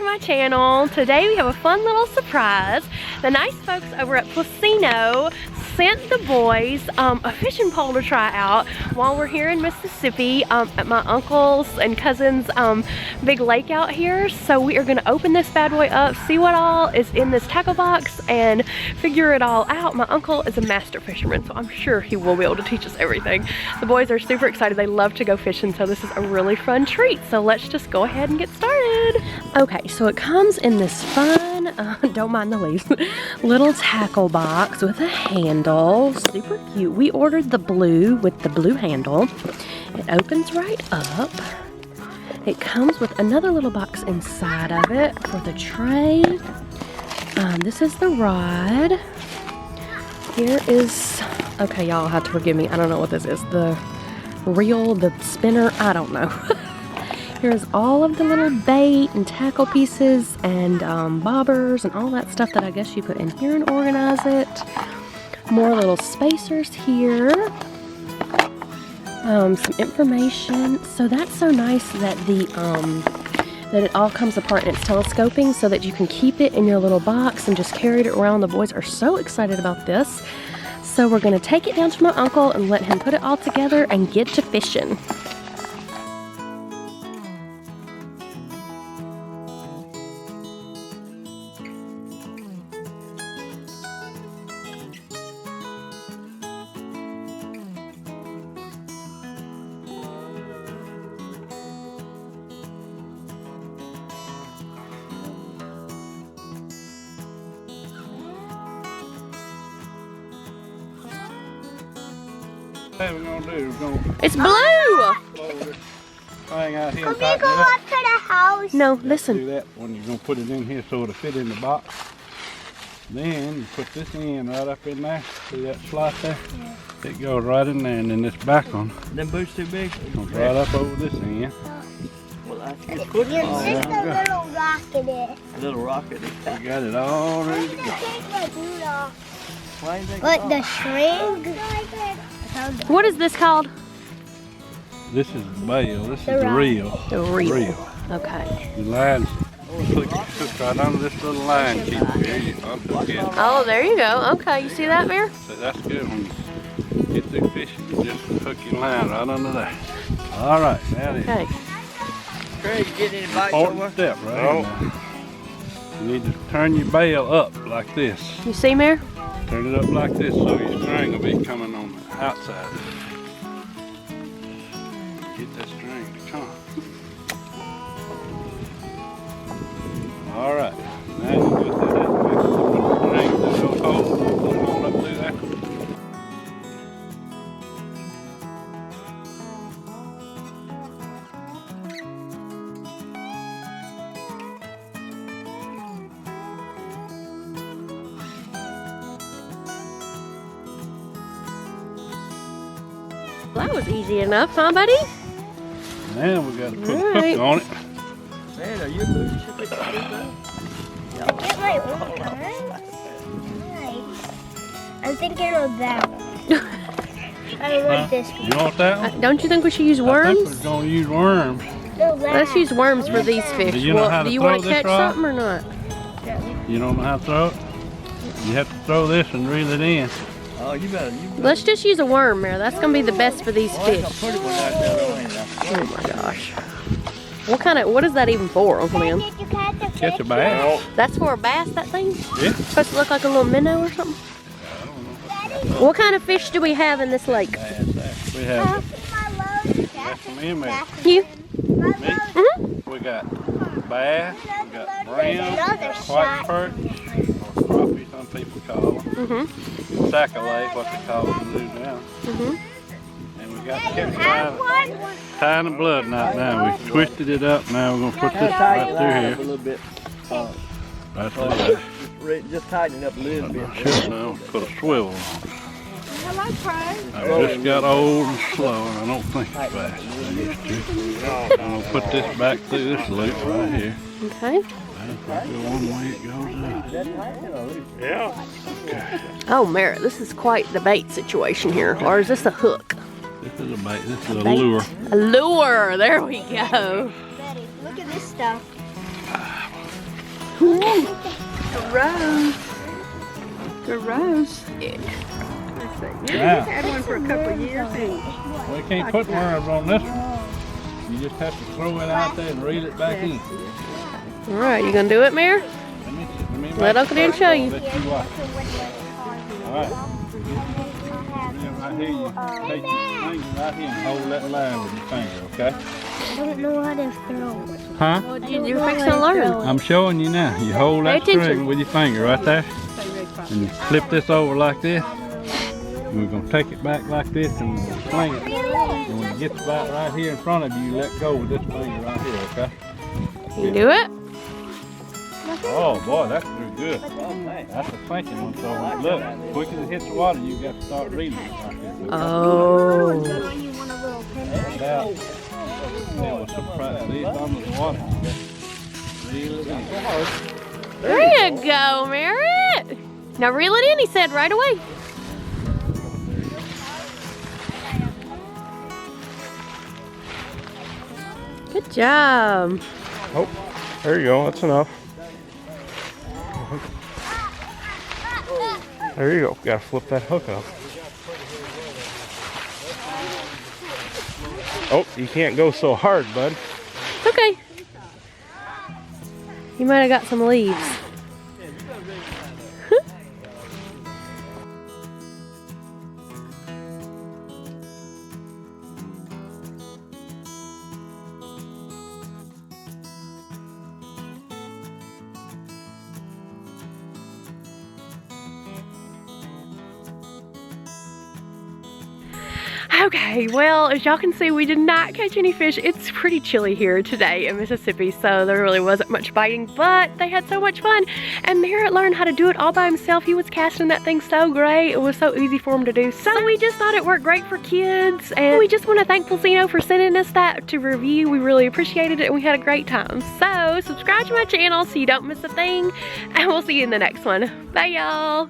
to my channel. Today we have a fun little surprise. The nice folks over at Plusinno sent the boys a fishing pole to try out while we're here in Mississippi at my uncle's and cousin's big lake out here. So we are gonna open this bad boy up, see what all is in this tackle box and figure it all out. My uncle is a master fisherman, so I'm sure he will be able to teach us everything. The boys are super excited. They love to go fishing, so this is a really fun treat. So let's just go ahead and get started. Okay, so it comes in this fun, don't mind the leaves, little tackle box with a handle. Super cute. We ordered the blue with the blue handle. It opens right up. It comes with another little box inside of it for the tray. This is the rod. Here is, okay, y'all have to forgive me. I don't know what this is. The reel, the spinner, I don't know. Here's all of the little bait and tackle pieces and bobbers and all that stuff that I guess you put in here and organize it. More little spacers here. Some information. So that's so nice that that it all comes apart and it's telescoping so that you can keep it in your little box and just carry it around. The boys are so excited about this. So we're gonna take it down to my uncle and let him put it all together and get to fishing. What we're gonna do, we're gonna It's blue! load this thing out here and Can we go up to the house? No, do listen. that when you're gonna put it in here so it'll fit in the box. Then you put this in right up in there. See that slot there? Yeah. It goes right in there, and then this back one Them boots too big? comes right up over this end. Well, I can put it There's on. just a little rock in it. Little rocket. You got it all ready to go. Take the boot off. Why you think But the string? What is this called? This is the bail. This is The the rod. reel. The reel. Okay. The line, hook right under this little line keeper here. You unhook it. Oh, there you go. Okay, you see that, Bear? So that's good when you get through fishing. You just hook your line right under there. All right, now this. Okay. Craig get any bites Important over? step right now. You need to turn your bail up like this. You see, Mare? Turn it up like this so your string will be coming on the outside. Get that string to come. All right. Now you go through that. Put the string through those holes. Put it on up through there. Well, that was easy enough, huh, buddy? Now we got to put a Alright. hook on it. Man, are you boots? You put your boots on? Get my own Nice. I'm thinking of that one. I want this You one. want that one? Don't you think we should use I think worms? we're going to use worms. No, that. Let's use worms for these fish. Do you know how to do you throw want to this catch rod? something or not? You don't know how to throw it? You have to throw this and reel it in. Oh, you better. Let's just use a worm, Mare. That's going to be the best for these Oh, I fish. put it one out there, don't I? Oh my gosh. What is that even for, Uncle Man? Did you catch a Catch a fish? bass. That's for a bass, that thing? Yeah. Supposed to look like a little minnow or something? What kind of fish do we have in this lake? We have My load. that's some in there. You? My Me? load. Mm-hmm. We got bass, we got brown, Another white shot. perch, or crappie, some people call them. Mm-hmm. Sac-a-lait, what they call them in now. Mm-hmm. And we got You have kept one? tying the blood knot now. We twisted it up. Now we're gonna put this right through A here. little bit. Right through there. Just tighten it up a little bit. Should now put a swivel on. Hello, Prime. I just got old and slow, and I don't think as fast as I used to. I'm gonna put this back through this loop right here. Okay. That's the one way it goes up. Yeah. Oh, Merritt, this is quite the bait situation here. Or is this a hook? This is a bait. This is a Bait. lure. A lure. There we go. Betty, look at this stuff. Gross. Gross. Yeah. Had one for a couple of years. We can't put worms on this one. You just have to throw it out there and reel it back in. All right, you gonna do it, Mary? Let Uncle Dan show you. Let you watch. All right. Yeah, right here, you take your finger right here and hold that line with your finger, okay? I don't know how to throw. Huh? You're fixing to learn. I'm showing you now. You hold that Pay attention. string with your finger right there. And you flip this over like this. And we're going to take it back like this and we're going to sling it. And when it gets about right here in front of you, you let go with this finger right here, okay? You do it? Oh boy, that's pretty good. Oh, man. That's a sinking one. So look, quick as it hits the water, you got to start reeling it like this. Okay? Oh. Now, it will surprise these under the water. Reel it in. There you go, Merritt. Now reel it in, he said right away. Good job. Oh, there you go. That's enough. There you go. Gotta flip that hook up. Oh, you can't go so hard, bud. Okay. You might have got some leaves. Okay, well, as y'all can see, we did not catch any fish. It's pretty chilly here today in Mississippi, so there really wasn't much biting, but they had so much fun. And Merritt learned how to do it all by himself. He was casting that thing so great. It was so easy for him to do. So we just thought it worked great for kids, and we just want to thank Plusinno for sending us that to review. We really appreciated it, and we had a great time. So subscribe to my channel so you don't miss a thing, and we'll see you in the next one. Bye, y'all.